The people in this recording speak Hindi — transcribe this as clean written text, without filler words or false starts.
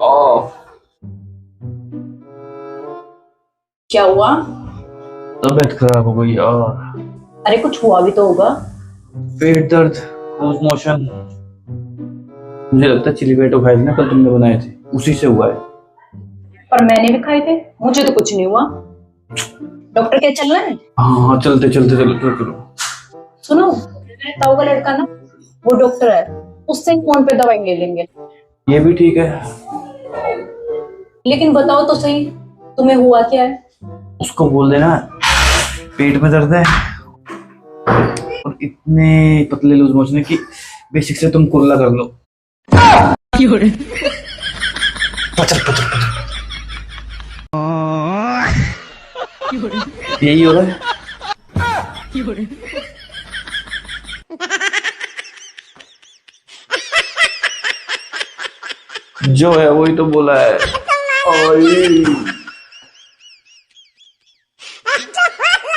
ऑफ। क्या हुआ? तबीयत खराब हो गई यार। अरे कुछ हुआ भी तो होगा। पेट दर्द, लूज मोशन। मुझे लगता है चिली पटेटो खाए थे ना कल तुमने बनाए थे, उसी से हुआ है। पर मैंने भी खाए थे, मुझे तो कुछ नहीं हुआ। डॉक्टर के चलना है? हाँ हाँ, चलते चलते चलो चलो चलो। सुनो, ताऊ का लड़का ना, वो डॉक्टर है, उससे ही फोन पे दवाई ले लेंगे। ये भी ठीक है। लेकिन बताओ तो सही, तुम्हें हुआ क्या है? उसको बोल देना पेट में दर्द है और इतने पतले लूज मोशन है कि बेसिक से तुम कुर्ला कर लो। पचर पचर पचर। यही हो रहा है। जो है वही तो बोला है। ओए।